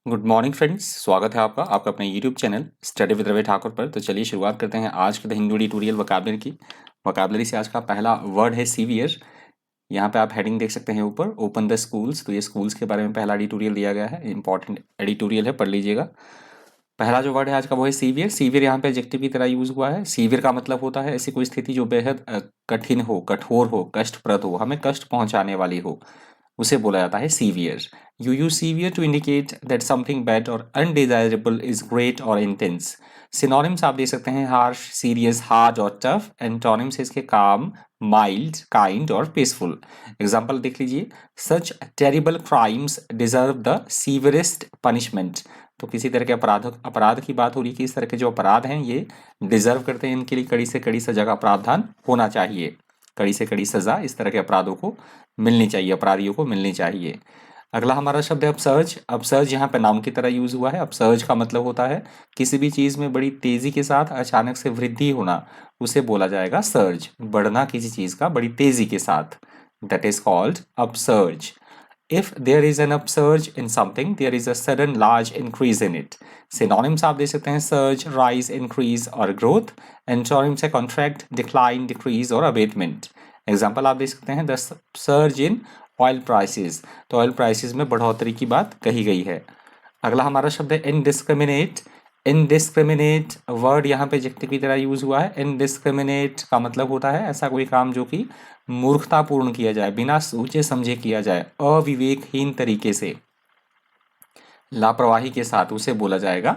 Good morning friends, स्वागत है आपका अपने YouTube channel study with Ravi Thakur पर। तो चलिए शुरुआत करते हैं आज के द हिंदू ट्यूटोरियल वोकैबुलरी की। वोकैबुलरी से आज का पहला वर्ड है सीवियर। यहाँ पे आप हेडिंग देख सकते हैं ऊपर, ओपन द स्कूल्स। तो ये स्कूल्स के बारे में पहला एडिटोरियल दिया गया है, इंपॉर्टेंट एडिटोरियल है, पढ़ लीजिएगा। पहला जो वर्ड है आज का वो है सीवियर। सीवियर यहाँ पे एडजेक्टिव की तरह यूज हुआ है। सीवियर का मतलब होता है ऐसी कोई स्थिति जो बेहद कठिन हो, कठोर हो, कष्टप्रद हो, हमें कष्ट पहुंचाने वाली हो, उसे बोला जाता है severe. You use severe to indicate that something bad और अनडिजायरेबल इज ग्रेट और इंटेंस। सिनोनिम्स आप दे सकते हैं हार्श, सीरियस, हार्ड और टफ। एंटोनिम्स इसके काम, माइल्ड, काइंड और पीसफुल। एग्जाम्पल देख लीजिए, such terrible crimes deserve the severest punishment. तो किसी तरह के अपराध की बात हो रही है कि इस तरह के जो अपराध हैं ये डिजर्व करते हैं, इनके लिए कड़ी से कड़ी सजा का प्रावधान होना चाहिए। कड़ी से कड़ी सजा इस तरह के अपराधों को मिलनी चाहिए, अपराधियों को मिलनी चाहिए। अगला हमारा शब्द है अपसर्ज। अपसर्ज यहाँ पे नाउन की तरह यूज हुआ है। अपसर्ज का मतलब होता है किसी भी चीज में बड़ी तेजी के साथ अचानक से वृद्धि होना, उसे बोला जाएगा सर्ज। बढ़ना किसी चीज का बड़ी तेजी के साथ, that is called upsurge. If there is an upsurge in something, there is a sudden large increase in it. Synonyms आप दे सकते हैं surge, rise, increase और growth. Antonyms है contract, decline, decrease और abatement. Example आप दे सकते हैं the surge in oil prices. तो oil prices में बढ़ोतरी की बात कही गई है। अगला हमारा शब्द है indiscriminate। इनडिस्क्रिमिनेट वर्ड यहाँ पे एडजेक्टिव की तरह यूज हुआ है। इनडिस्क्रिमिनेट का मतलब होता है ऐसा कोई काम जो कि मूर्खतापूर्ण किया जाए, बिना सोचे समझे किया जाए, अविवेकहीन तरीके से, लापरवाही के साथ, उसे बोला जाएगा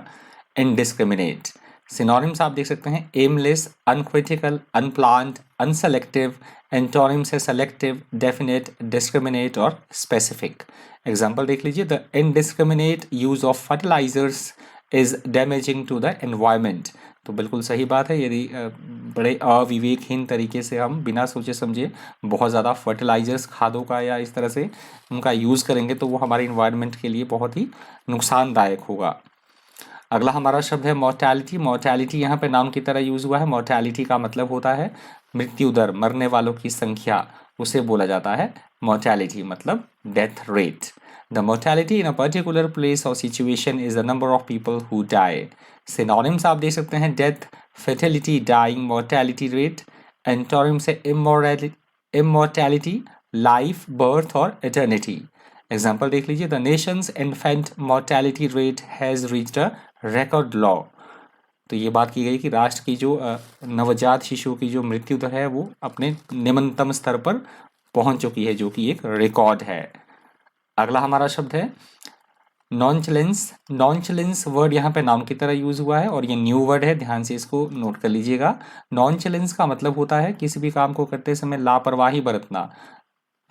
इनडिस्क्रिमिनेट। सिनोनिम्स आप देख सकते हैं aimless, uncritical, unplanned, unselective. Antonyms है सेलेक्टिव, डेफिनेट, डिस्क्रिमिनेट और स्पेसिफिक। एग्जाम्पल देख लीजिए, the indiscriminate use of fertilisers is damaging to the environment. तो बिल्कुल सही बात है, यदि बड़े अविवेकहीन तरीके से हम बिना सोचे समझे बहुत ज़्यादा फर्टिलाइजर्स, खादों का या इस तरह से उनका यूज़ करेंगे तो वो हमारे इन्वायरमेंट के लिए बहुत ही नुकसानदायक होगा। अगला हमारा शब्द है मोर्टैलिटी। मोर्टैलिटी यहाँ पे नाउन की तरह यूज हुआ है। मोर्टैलिटी का मतलब होता है मृत्यु दर, मरने वालों की संख्या, उसे बोला जाता है मोर्टैलिटी, मतलब death rate. The mortality in a particular place और situation is the number of people who die. Synonyms आप देख सकते हैं death, fatality, dying, mortality rate. Antonyms है इमोर्टैलिटी, लाइफ, बर्थ और एटर्निटी। एग्जाम्पल देख लीजिए, the nation's infant mortality rate has reached a record low. तो ये बात की गई कि राष्ट्र की जो नवजात शिशुओं की जो मृत्यु दर है वो अपने निम्नतम स्तर पर पहुंच चुकी है, जो कि एक रिकॉर्ड है। अगला हमारा शब्द है नॉनचलेंस। नॉनचलेंस वर्ड यहाँ पे नाउन की तरह यूज हुआ है और ये न्यू वर्ड है, ध्यान से इसको नोट कर लीजिएगा। नॉनचलेंस का मतलब होता है किसी भी काम को करते समय लापरवाही बरतना,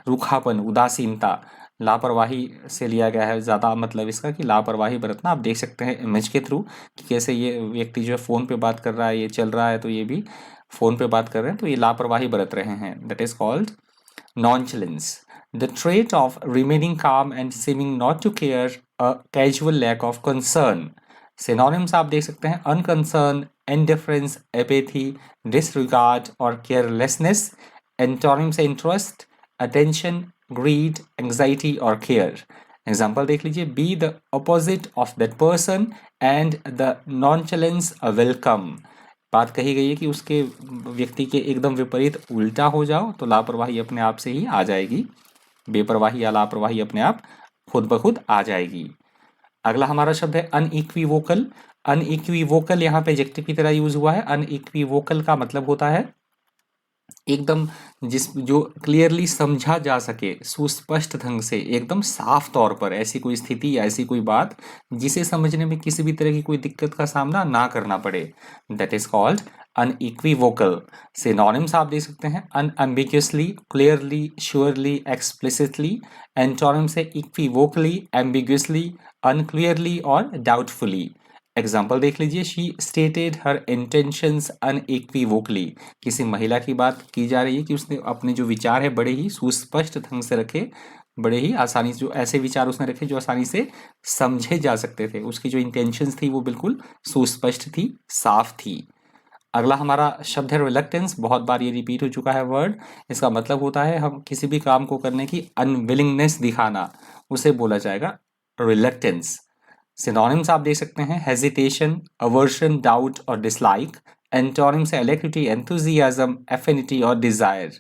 रूखापन, उदासीनता। लापरवाही से लिया गया है ज़्यादा, मतलब इसका कि लापरवाही बरतना। आप देख सकते हैं इमेज के थ्रू कि कैसे ये व्यक्ति जो है फ़ोन पे बात कर रहा है, ये चल रहा है तो ये भी फ़ोन पे बात कर रहे हैं, तो ये लापरवाही बरत रहे हैं। That is called nonchalance. The trait of remaining calm and seeming not to care, a casual lack of concern. Synonyms आप देख सकते हैं अनकंसर्न, इंडिफरेंस, एपेथी, डिसरिगार्ड और केयरलेसनेस। एंटोनिम्स है इंटरेस्ट, अटेंशन, ग्रीड, एंग्जाइटी और केयर। एग्जाम्पल देख लीजिए, be the opposite of that person and the nonchalance a welcome. बात कही गई है कि उसके व्यक्ति के एकदम विपरीत उल्टा हो जाओ तो लापरवाही अपने आप से ही आ जाएगी, बेपरवाही या लापरवाही अपने आप खुद ब खुद आ जाएगी। अगला हमारा शब्द है अनइक्विवोकल। अनइक्विवोकल यहाँ पे एडजेक्टिव की तरह यूज हुआ है। अनइक्विवोकल का मतलब होता है एकदम जो क्लियरली समझा जा सके, सुस्पष्ट ढंग से, एकदम साफ तौर पर, ऐसी कोई स्थिति या ऐसी कोई बात जिसे समझने में किसी भी तरह की कोई दिक्कत का सामना ना करना पड़े, that is called unequivocal. Synonyms आप दे सकते हैं अनएम्बिगुअसली, क्लियरली, श्योरली, एक्सप्लिसिटली। एंटोनिम्स है इक्विवोकली, एम्बिगुअसली, अनक्लियरली और डाउटफुली। एग्जाम्पल देख लीजिए, she stated her intentions unequivocally. किसी महिला की बात की जा रही है कि उसने अपने जो विचार है बड़े ही सुस्पष्ट ढंग से रखे, बड़े ही आसानी से, जो ऐसे विचार उसने रखे जो आसानी से समझे जा सकते थे। उसकी जो इंटेंशंस थी वो बिल्कुल सुस्पष्ट थी, साफ थी। अगला हमारा शब्द है रिलक्टेंस। बहुत बार ये रिपीट हो चुका है वर्ड। इसका मतलब होता है हम किसी भी काम को करने की अनविलिंगनेस दिखाना, उसे बोला जाएगा रिलक्टेंस। सिनोनिम्स आप देख सकते हैं हेजिटेशन, अवर्शन, डाउट और डिसलाइक। एंटोनिम्स है एलेक्ट्रिटी, एंथुजियाज्म, एफिनिटी और डिजायर।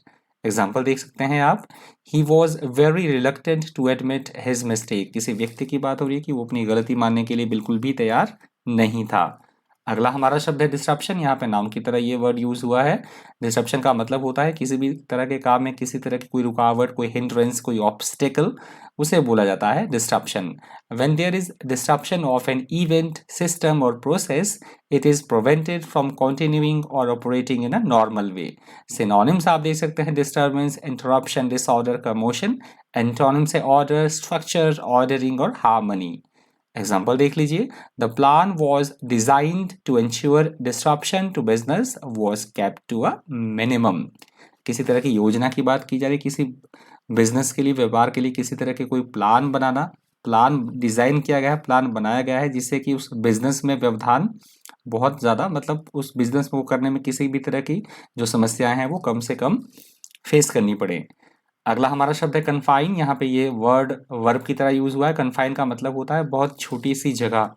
एग्जाम्पल देख सकते हैं आप, he was very reluctant to admit his mistake. किसी व्यक्ति की बात हो रही है कि वो अपनी गलती मानने के लिए बिल्कुल भी तैयार नहीं था। अगला हमारा शब्द है डिस्ट्रप्शन। यहाँ पे नाउन की तरह ये वर्ड यूज हुआ है। डिस्ट्रप्शन का मतलब होता है किसी भी तरह के काम में किसी तरह की कोई रुकावट, कोई हिंड्रेंस, कोई ऑब्स्टेकल, उसे बोला जाता है disruption. When there is disruption of an event, system और process, it is prevented from continuing और operating in a normal way. Synonyms आप देख सकते हैं disturbance, interruption, disorder, commotion. Antonyms है ऑर्डर, स्ट्रक्चर, ऑर्डरिंग और हार्मनी। एग्जाम्पल देख लीजिए, the plan was designed to ensure disruption to business was kept to a minimum. किसी तरह की योजना की बात की जा रही, किसी बिजनेस के लिए, व्यापार के लिए किसी तरह के कोई प्लान बनाना, प्लान डिजाइन किया गया है, प्लान बनाया गया है जिससे कि उस बिजनेस में व्यवधान बहुत ज़्यादा, मतलब उस बिजनेस में वो करने में किसी भी तरह की जो समस्याएं हैं वो कम से कम फेस करनी पड़े। अगला हमारा शब्द है कन्फाइन। यहाँ पे ये वर्ड वर्ब की तरह यूज हुआ है। कन्फाइन का मतलब होता है बहुत छोटी सी जगह,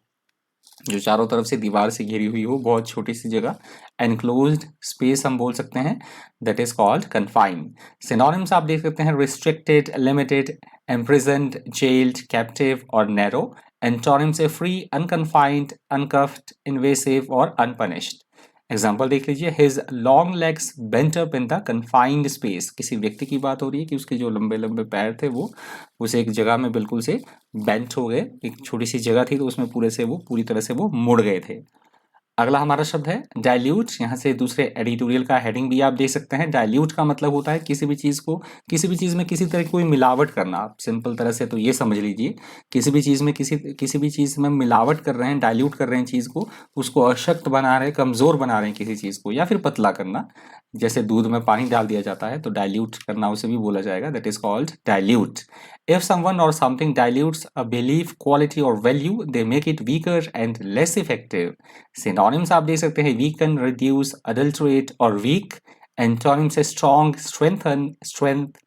जो चारों तरफ से दीवार से घिरी हुई हो, बहुत छोटी सी जगह, एनक्लोज्ड स्पेस हम बोल सकते हैं, that is called confine. Synonyms आप देख सकते हैं restricted, limited, imprisoned, gelled, captive और नैरो। एंटोनिम्स है फ्री, अनकन्फाइंड, अनकफ्ड, इन्वेसिव और अनपनिश्ड। एग्जाम्पल देख लीजिए, his long legs bent up in the confined space. किसी व्यक्ति की बात हो रही है कि उसके जो लंबे लंबे पैर थे वो उस एक जगह में बिल्कुल से बेंट हो गए, एक छोटी सी जगह थी तो उसमें पूरी तरह से वो मुड़ गए थे। अगला हमारा शब्द है डाइल्यूट। यहाँ से दूसरे एडिटोरियल का हेडिंग भी आप देख सकते हैं। डाइल्यूट का मतलब होता है किसी भी चीज़ को, किसी भी चीज़ में किसी तरह की कोई मिलावट करना। आप सिंपल तरह से तो ये समझ लीजिए, किसी भी चीज़ में किसी भी चीज़ में मिलावट कर रहे हैं, डाइल्यूट कर रहे हैं चीज़ को, उसको अशक्त बना रहे हैं, कमज़ोर बना रहे हैं किसी चीज़ को, या फिर पतला करना। जैसे दूध में पानी डाल दिया जाता है तो डाइल्यूट करना उसे भी बोला जाएगा, that is called dilute. If someone or something dilutes a belief, quality or value, they make it weaker and less effective. Synonyms आप देख सकते हैं weaken, reduce, adulterate और weak. Antonyms है strong, strengthen, strength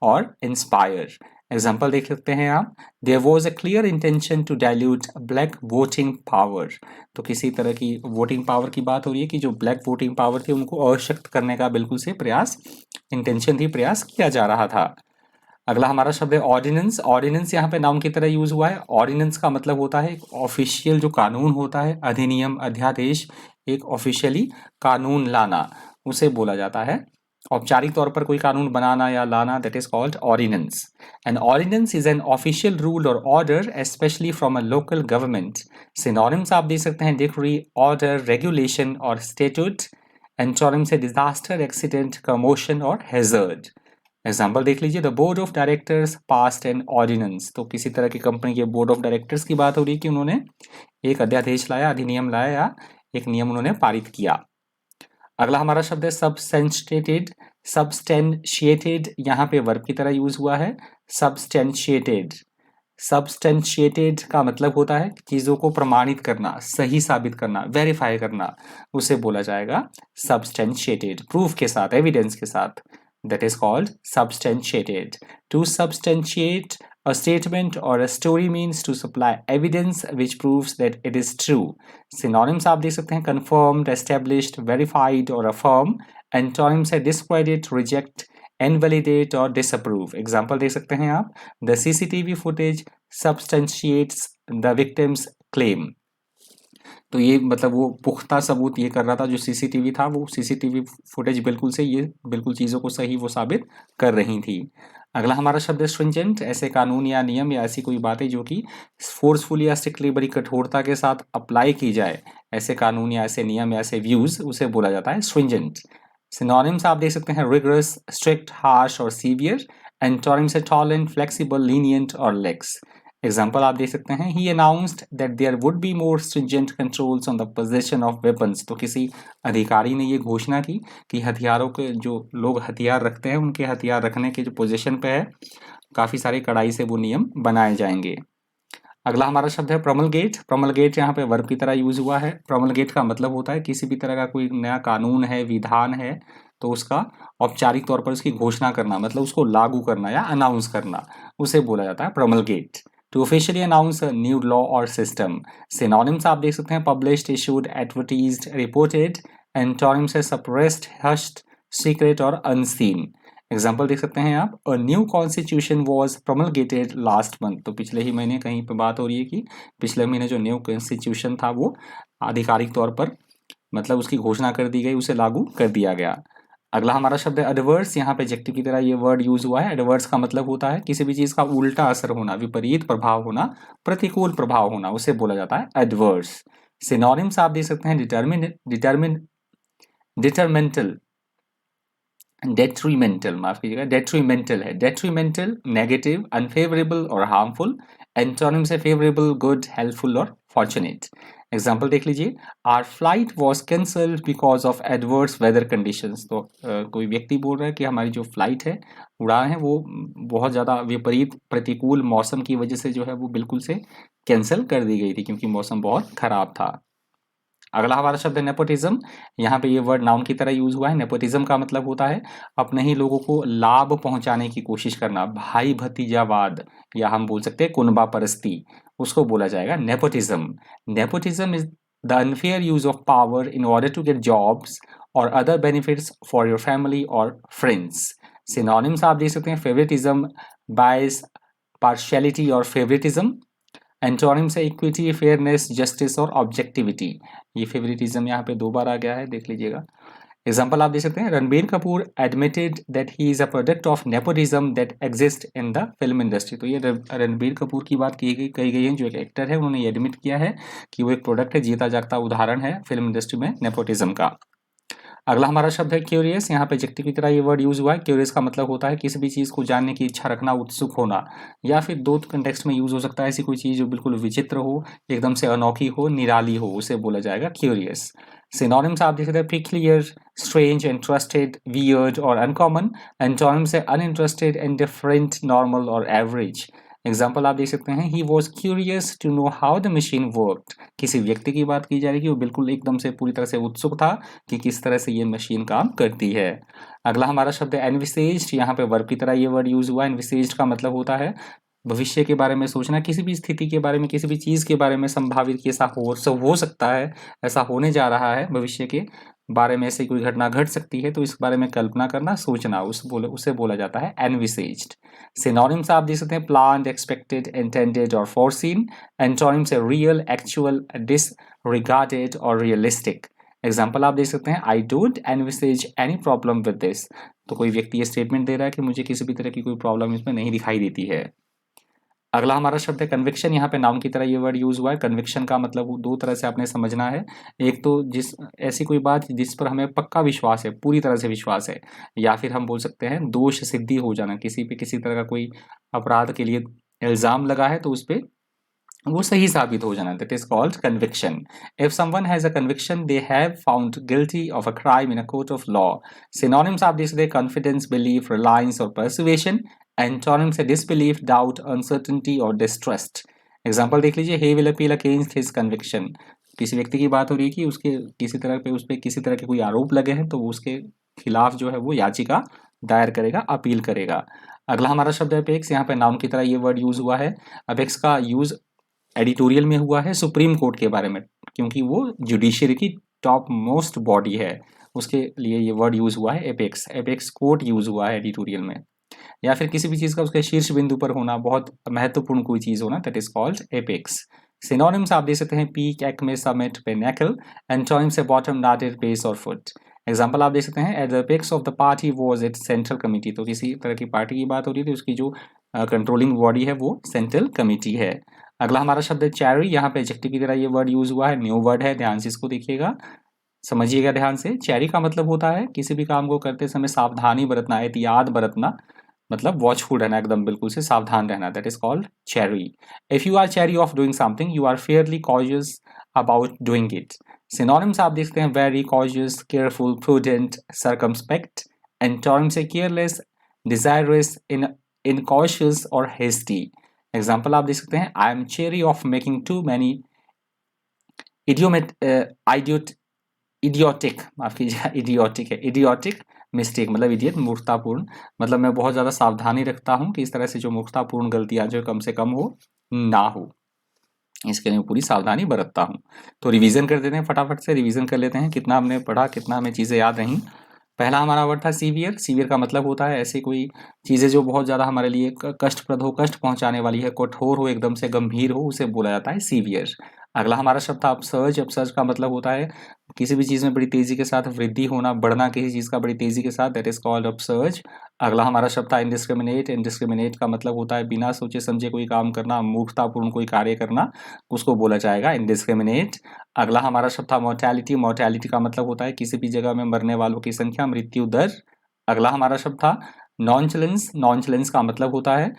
और inspire. एग्जाम्पल देख सकते हैं आप, there was a clear intention to dilute black voting power. तो किसी तरह की वोटिंग पावर की बात हो रही है कि जो ब्लैक वोटिंग पावर थी उनको अशक्त करने का बिल्कुल से प्रयास, इंटेंशन थी, प्रयास किया जा रहा था। अगला हमारा शब्द है ऑर्डिनेंस। ऑर्डिनेंस यहाँ पे नाउन की तरह यूज हुआ है। ऑर्डिनेंस का मतलब होता है एक ऑफिशियल जो कानून होता है, अधिनियम, अध्यादेश, एक ऑफिशियली कानून लाना, उसे बोला जाता है। औपचारिक तौर पर कोई कानून बनाना या लाना, that is called ordinance. An ordinance is an official rule और order especially from a local government. Synonyms आप देख सकते हैं डिक्री, ऑर्डर, रेगुलेशन और स्टेट्यूट। एंटोनिम्स है डिजास्टर, एक्सीडेंट, कमोशन और हैजर्ड। एग्जाम्पल देख लीजिए, the board of directors passed an ordinance. तो किसी तरह की कंपनी के बोर्ड ऑफ डायरेक्टर्स की बात हो रही है कि उन्होंने एक अध्यादेश लाया, अधिनियम लाया या एक नियम उन्होंने पारित किया। अगला हमारा शब्द है सबस्टेंशिएटेड। सबस्टेंशिएटेड यहाँ पे वर्ब की तरह यूज हुआ है। सबस्टेंशिएटेड, सबस्टेंशिएटेड का मतलब होता है चीजों को प्रमाणित करना, सही साबित करना, वेरीफाई करना, उसे बोला जाएगा सबस्टेंशिएटेड, प्रूफ के साथ, एविडेंस के साथ, that is called substantiated. To substantiate a statement or a story means to supply evidence which proves that it is true. Synonyms आप देख सकते हैं confirmed, established, verified और affirm. Antonyms है discredit, reject, invalidate और disapprove. Example देख सकते हैं आप, the CCTV footage substantiates the victim's claim. तो ये मतलब वो पुख्ता सबूत ये कर रहा था, जो सीसीटीवी था वो सीसीटीवी फुटेज बिल्कुल से ये बिल्कुल चीज़ों को सही वो साबित कर रही थी। अगला हमारा शब्द है स्ट्रिंजेंट। ऐसे कानून या नियम या ऐसी कोई बातें जो कि फोर्सफुली या स्ट्रिक्टली, बड़ी कठोरता के साथ अप्लाई की जाए, ऐसे कानून या ऐसे नियम या ऐसे व्यूज, उसे बोला जाता है स्ट्रिंजेंट। सिनोनिम्स आप देख सकते हैं रिगरस, स्ट्रिक्ट, हार्श और सीवियर। एंटोनिम्स है टॉलरेंट, फ्लेक्सिबल, लीनियंट और लेक्स। एग्जाम्पल आप देख सकते हैं, he announced that there would be more stringent controls on the possession of weapons. तो किसी अधिकारी ने ये घोषणा की कि हथियारों के, जो लोग हथियार रखते हैं उनके हथियार रखने के जो पोजीशन पे है, काफ़ी सारे कड़ाई से वो नियम बनाए जाएंगे। अगला हमारा शब्द है प्रमलगेट। प्रमलगेट यहाँ पे वर्ब की तरह यूज हुआ है। प्रमलगेट का मतलब होता है किसी भी तरह का कोई नया कानून है, विधान है, तो उसका औपचारिक तौर पर उसकी घोषणा करना, मतलब उसको लागू करना या अनाउंस करना, उसे बोला जाता है promulgate. To officially announce a new law और सिस्टम। सिनोनिम्स आप देख सकते हैं published, issued, advertised, reported. Antonyms है सप्रेस्ड, हश्ड, सीक्रेट और अनसीन। एग्जाम्पल देख सकते हैं आप, a new constitution was promulgated last month. तो पिछले ही महीने कहीं पर बात हो रही है कि पिछले महीने जो न्यू कॉन्स्टिट्यूशन था वो आधिकारिक तौर पर मतलब उसकी घोषणा कर दी गई, उसे लागू कर दिया गया। अगला हमारा शब्द है एडवर्स। यहाँ पे एडजेक्टिव की तरह ये वर्ड यूज हुआ है। एडवर्स का मतलब होता है किसी भी चीज का उल्टा असर होना, विपरीत प्रभाव होना, प्रतिकूल प्रभाव होना, उसे बोला जाता है एडवर्स। सिनोनिम्स आप देख सकते हैं डिटरमिनेंटल, डेट्रीमेंटल, माफ कीजिएगा, डेट्रीमेंटल है, डेट्रीमेंटल, नेगेटिव, अनफेवरेबल और हार्मफुल। एंटोनिम से फेवरेबल, गुड, हेल्पफुल और फॉर्चुनेट। एग्जाम्पल देख लीजिए, our flight was cancelled because of adverse weather conditions. तो कोई व्यक्ति बोल रहा है कि हमारी जो फ्लाइट है, उड़ान है, वो बहुत ज़्यादा विपरीत प्रतिकूल मौसम की वजह से जो है वो बिल्कुल से कैंसिल कर दी गई थी क्योंकि मौसम बहुत खराब था। अगला हमारा शब्द है नेपोटिज्म। यहाँ पे ये वर्ड नाउन की तरह यूज हुआ है। नेपोटिज्म का मतलब होता है अपने ही लोगों को लाभ पहुंचाने की कोशिश करना, भाई भतीजावाद, या हम बोल सकते हैं कुनबा परस्ती, उसको बोला जाएगा nepotism. Nepotism is the unfair use of power in order to get jobs और other benefits for your family और फ्रेंड्स। सिनोनिम्स आप देख सकते हैं फेवरेटिज्म, बायस, पार्शियलिटी और फेवरेटिज्म। एंटोनिम से इक्विटी, फेयरनेस, जस्टिस और ऑब्जेक्टिविटी। ये फेवरेटिज्म यहाँ पे दो बार आ गया है, देख लीजिएगा। एग्जाम्पल आप देख सकते हैं, Ranbir Kapoor admitted that he is a product of nepotism that exist in the film industry. तो ये रणबीर कपूर की बात कही गई है, जो एक एक्टर है, उन्होंने ये एडमिट किया है कि वो एक प्रोडक्ट है, जीता जागता उदाहरण है फिल्म इंडस्ट्री में नेपोटिज्म का। अगला हमारा शब्द है क्यूरियस। यहाँ पे एडजेक्टिव की तरह ये वर्ड यूज हुआ है। क्यूरियस का मतलब होता है किसी भी चीज को जानने की इच्छा रखना, उत्सुक होना, या फिर दो कंटेक्स्ट में यूज हो सकता है। ऐसी कोई चीज जो बिल्कुल विचित्र हो, एकदम से अनोखी हो, निराली हो, उसे बोला जाएगा क्यूरियस। सिनोनिम्स आप देख सकते हैं पिक्यूलियर, स्ट्रेंज, इंटरेस्टेड, वियर्ड और अनकॉमन। एंटोनिम से अनइंटरेस्टेड, इंडिफरेंट, नॉर्मल और एवरेज। एग्जाम्पल आप देख सकते हैं, he was curious to know how the machine worked. किसी व्यक्ति की बात की जा रही है, वो बिल्कुल एकदम से पूरी तरह से उत्सुक था कि किस तरह से ये मशीन काम करती है। अगला हमारा शब्द है एनविसेज्ड। यहाँ पे वर्ब की तरह ये वर्ड यूज हुआ है। एनविसेज्ड का मतलब होता है भविष्य के बारे में सोचना, किसी भी स्थिति के बारे में, किसी भी चीज के बारे में संभावित कि ऐसा हो सकता है, ऐसा होने जा रहा है, भविष्य के बारे में ऐसी कोई घटना घट सकती है, तो इस बारे में कल्पना करना, सोचना, उसे बोला जाता है एनविसेज्ड। सिनोनिम्स आप देख सकते हैं प्लान्ड, एक्सपेक्टेड, इंटेंडेड और फोरसीन। एंटोनिम से रियल, एक्चुअल, डिसरिगार्डेड और रियलिस्टिक। एग्जाम्पल आप देख सकते हैं, I don't envisages any problem with this. तो कोई व्यक्ति ये स्टेटमेंट दे रहा है कि मुझे किसी भी तरह की कोई प्रॉब्लम इसमें नहीं दिखाई देती है। अगला हमारा शब्द है कन्विक्शन। यहाँ पे नाउन की तरह ये वर्ड यूज हुआ है। कन्विक्शन का मतलब दो तरह से आपने समझना है। एक तो जिस ऐसी कोई बात जिस पर हमें पक्का विश्वास है, पूरी तरह से विश्वास है, या फिर हम बोल सकते हैं दोष सिद्धि हो जाना, किसी पे किसी तरह का कोई अपराध के लिए इल्जाम लगा है तो उस पे वो सही साबित हो जाना, that is called conviction. If someone has a conviction they have found guilty of a crime in a court of law. Synonyms आप देख सकते हैं कॉन्फिडेंस, बिलीफ, रिलायंस और परसुएशन। एंटोनिम से डिसबिलीफ, डाउट, अनसर्टेनिटी और डिस्ट्रस्ट। एग्जांपल देख लीजिए, he will appeal against his conviction. किसी व्यक्ति की बात हो रही है कि उसके किसी तरह पे उस पे किसी तरह के कोई आरोप लगे हैं, तो वो उसके खिलाफ जो है वो याचिका दायर करेगा, अपील करेगा। अगला हमारा शब्द है अपेक्स। यहाँ पे नाउन की तरह ये वर्ड यूज हुआ है। अपेक्स का यूज एडिटोरियल में हुआ है सुप्रीम कोर्ट के बारे में, क्योंकि वो जुडिशरी की टॉप मोस्ट बॉडी है, उसके लिए ये वर्ड यूज हुआ है एपेक्स। एपेक्स कोर्ट यूज हुआ है एडिटोरियल में। या फिर किसी भी चीज का उसके शीर्ष बिंदु पर होना, बहुत महत्वपूर्ण कोई चीज होना, that is called apex. Synonyms आप देख सकते हैं peak, Acme, summit, pinnacle. Antonym से बॉटम, नादिर, बेस और फुट। एग्जाम्पल आप देख सकते हैं, at the apex of the party was it central committee. तो किसी तरह की पार्टी की बात हो रही थी, उसकी जो कंट्रोलिंग बॉडी है वो सेंट्रल कमिटी है। अगला हमारा शब्द है चैरी। यहाँ पे एडजेक्टिव की तरह ये वर्ड यूज हुआ है, न्यू वर्ड है, ध्यान से इसको देखिएगा, समझिएगा ध्यान से। चैरी का मतलब होता है किसी भी काम को करते समय सावधानी बरतना, एहतियात बरतना, मतलब वॉचफुल रहना, एकदम बिल्कुल से सावधान रहना, that is called chary. If you are chary of doing something, you are fairly cautious about doing it. Synonyms आप देखते हैं wary, cautious, careful, prudent, circumspect. Antonym से केयरलेस, डिजायरस, इनकॉशियस और हेस्टी। एग्जाम्पल आप देख सकते हैं, I am chary of making too many idiotic, माफ कीजिए, इडियोटिक है, इडियोटिक मिस्टेक, मतलब इडियट, मूर्खतापूर्ण, मतलब मैं बहुत ज़्यादा सावधानी रखता हूँ कि इस तरह से जो मूर्खतापूर्ण गलतियाँ जो कम से कम हो। ना हो, इसके लिए मैं पूरी सावधानी बरतता हूँ। तो रिवीजन कर देते हैं, फटाफट से रिवीजन कर लेते हैं कितना हमने पढ़ा, कितना हमें चीज़ें याद रहीं। पहला हमारा वर्ड था सीवियर। सीवियर का मतलब होता है ऐसी कोई चीज़ें जो बहुत ज़्यादा हमारे लिए कष्टप्रद हो, कष्ट पहुंचाने वाली है, कठोर हो, एकदम से गंभीर हो, उसे बोला जाता है सीवियर। अगला हमारा शब्द था अपसर्ज। अपसर्ज का मतलब होता है किसी भी चीज़ में बड़ी तेज़ी के साथ वृद्धि होना, बढ़ना किसी चीज़ का बड़ी तेज़ी के साथ, दैट इज कॉल्ड अपसर्ज। अगला हमारा शब्द था इनडिस्क्रिमिनेट। इनडिस्क्रिमिनेट का मतलब होता है बिना सोचे समझे कोई काम करना, मूर्खतापूर्ण कोई कार्य करना, उसको बोला जाएगा इनडिस्क्रिमिनेट। अगला हमारा शब्द था मोर्टेलिटी। मोर्टेलिटी का मतलब होता है किसी भी जगह में मरने वालों की संख्या, मृत्यु दर। अगला हमारा शब्द था नॉनचलेंस। नॉनचलेंस का मतलब होता है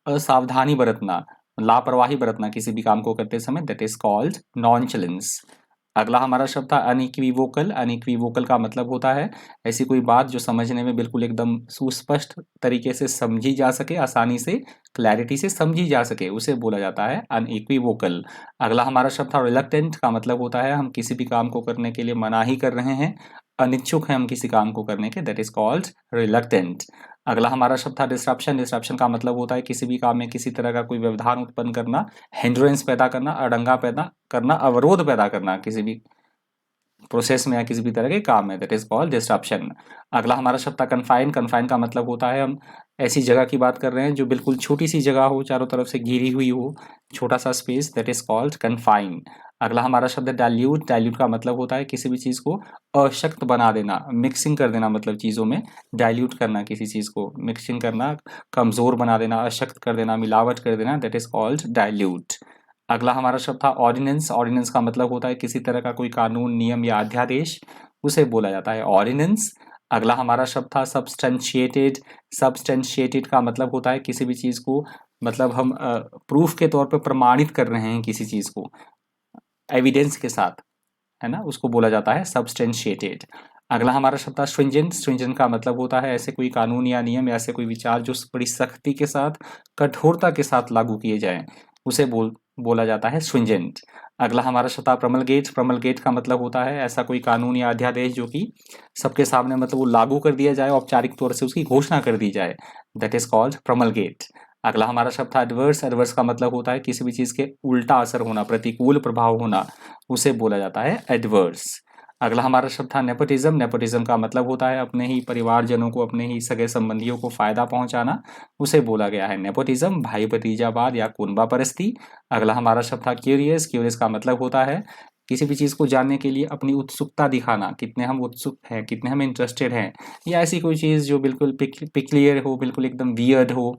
असावधानी बरतना, लापरवाही बरतना किसी भी काम को करते समय, दैट इज कॉल्ड नॉनचलेंस। अगला हमारा शब्द था अनइक्विवोकल। अनइक्विवोकल का मतलब होता है ऐसी कोई बात जो समझने में बिल्कुल एकदम सुस्पष्ट तरीके से समझी जा सके, आसानी से, क्लैरिटी से समझी जा सके, उसे बोला जाता है अनइक्विवोकल। अगला हमारा शब्द था रिलक्टेंट। का मतलब होता है हम किसी भी काम को करने के लिए मनाही कर रहे हैं, अनिच्छुक हैं हम किसी काम को करने के, दैट इज कॉल्ड रिलक्टेंट। अगला हमारा शब्द था डिस्ट्रप्शन। डिस्ट्रप्शन का मतलब होता है किसी भी काम में किसी तरह का कोई व्यवधान उत्पन्न करना, हिंड्रेंस पैदा करना, अड़ंगा पैदा करना, अवरोध पैदा करना किसी भी प्रोसेस में या किसी भी तरह के काम में, दैट इज कॉल्ड डिस्ट्रप्शन। अगला हमारा शब्द था कन्फाइन। कन्फाइन का मतलब होता है हम ऐसी जगह की बात कर रहे हैं जो बिल्कुल छोटी सी जगह हो, चारों तरफ से घिरी हुई हो, छोटा सा space, that is called confine. अगला हमारा शब्द है डाइल्यूट। डाइल्यूट का मतलब होता है किसी भी चीज़ को अशक्त बना देना, मिक्सिंग कर देना, मतलब चीज़ों में डाइल्यूट करना, किसी चीज़ को मिक्सिंग करना, कमज़ोर बना देना, अशक्त कर देना, मिलावट कर देना, दैट इज कॉल्ड डाइल्यूट। अगला हमारा शब्द था ऑर्डिनेंस। ऑर्डिनेंस का मतलब होता है किसी तरह का कोई कानून, नियम या अध्यादेश, उसे बोला जाता है ऑर्डिनेंस। अगला हमारा शब्द था सब्सटेंशिएटेड। सब्सटेंशिएटेड का मतलब होता है किसी भी चीज़ को, मतलब हम प्रूफ के तौर पे प्रमाणित कर रहे हैं किसी चीज़ को एविडेंस के साथ, है ना, उसको बोला जाता है सब्सटेंशिएटेड। अगला हमारा शब्द था स्ट्रिंजेंट। स्ट्रिंजेंट का मतलब होता है ऐसे कोई कानून या नियम या ऐसे कोई विचार जो बड़ी सख्ती के साथ, कठोरता के साथ लागू किए जाएं, उसे बोला जाता है स्ट्रिंजेंट। अगला हमारा शब्द था प्रमलगेट। प्रमलगेट का मतलब होता है ऐसा कोई कानून या अध्यादेश जो कि सबके सामने, मतलब वो लागू कर दिया जाए, औपचारिक तौर से उसकी घोषणा कर दी जाए, दैट इज कॉल्ड प्रमलगेट। अगला हमारा शब्द था एडवर्स। एडवर्स का मतलब होता है किसी भी चीज़ के उल्टा असर होना, प्रतिकूल प्रभाव होना, उसे बोला जाता है एडवर्स। अगला हमारा शब्द था नेपोटिज्म। नेपोटिज्म का मतलब होता है अपने ही परिवारजनों को, अपने ही सगे संबंधियों को फायदा पहुंचाना, उसे बोला गया है नेपोटिज्म, भाई भतीजावाद या कुनबा परस्ती। अगला हमारा शब्द था क्यूरियस। क्यूरियस का मतलब होता है किसी भी चीज़ को जानने के लिए अपनी उत्सुकता दिखाना, कितने हम उत्सुक हैं, कितने हम इंटरेस्टेड हैं, या ऐसी कोई चीज़ जो बिल्कुल पिक्लियर हो, बिल्कुल एकदम वियर्ड हो,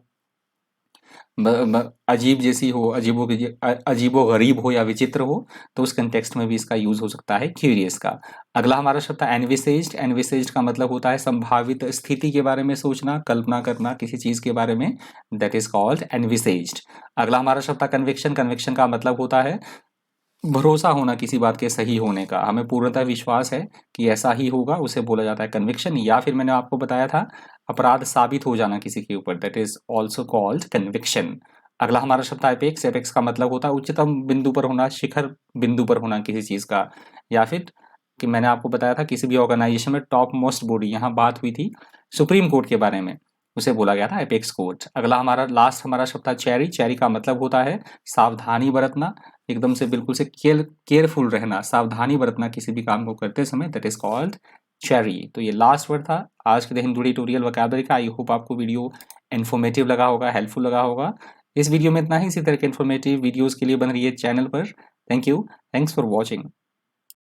अजीब जैसी हो, अजीबो गरीब हो या विचित्र हो, तो उस कंटेक्स्ट में भी इसका यूज हो सकता है क्यूरियस का। अगला हमारा शब्द है एनविसेज्ड। एनविसेज्ड का मतलब होता है संभावित स्थिति के बारे में सोचना, कल्पना करना किसी चीज के बारे में, दैट इज कॉल्ड एनविसेज्ड। अगला हमारा शब्द है कन्विक्शन। कन्विक्शन का मतलब होता है भरोसा होना किसी बात के सही होने का, हमें पूर्णतः विश्वास है कि ऐसा ही होगा, उसे बोला जाता है कन्विक्शन। या फिर मैंने आपको बताया था अपराध साबित हो जाना किसी के ऊपर, that is also called conviction. अगला हमारा शब्द है एपेक्स। एपेक्स का मतलब होता है उच्चतम बिंदु पर होना, शिखर बिंदु पर होना किसी चीज का, या फिर कि मैंने आपको बताया था किसी भी ऑर्गेनाइजेशन में टॉप मोस्ट बॉडी, यहाँ बात हुई थी सुप्रीम कोर्ट के बारे में, उसे बोला गया था एपेक्स कोर्ट। अगला हमारा लास्ट हमारा शब्द था चेरी। चेरी का मतलब होता है सावधानी बरतना, एकदम से बिल्कुल से केयरफुल रहना, सावधानी बरतना किसी भी काम को करते समय, दैट इज कॉल्ड चेरी। तो ये लास्ट वर्ड था आज के द हिंदू ट्यूटोरियल वोकैबुलरी का। आई होप आपको वीडियो इन्फॉर्मेटिव लगा होगा, हेल्पफुल लगा होगा। इस वीडियो में इतना ही। इसी तरह के इन्फॉर्मेटिव वीडियोस के लिए बन रही है चैनल पर। Thank you, thanks for watching.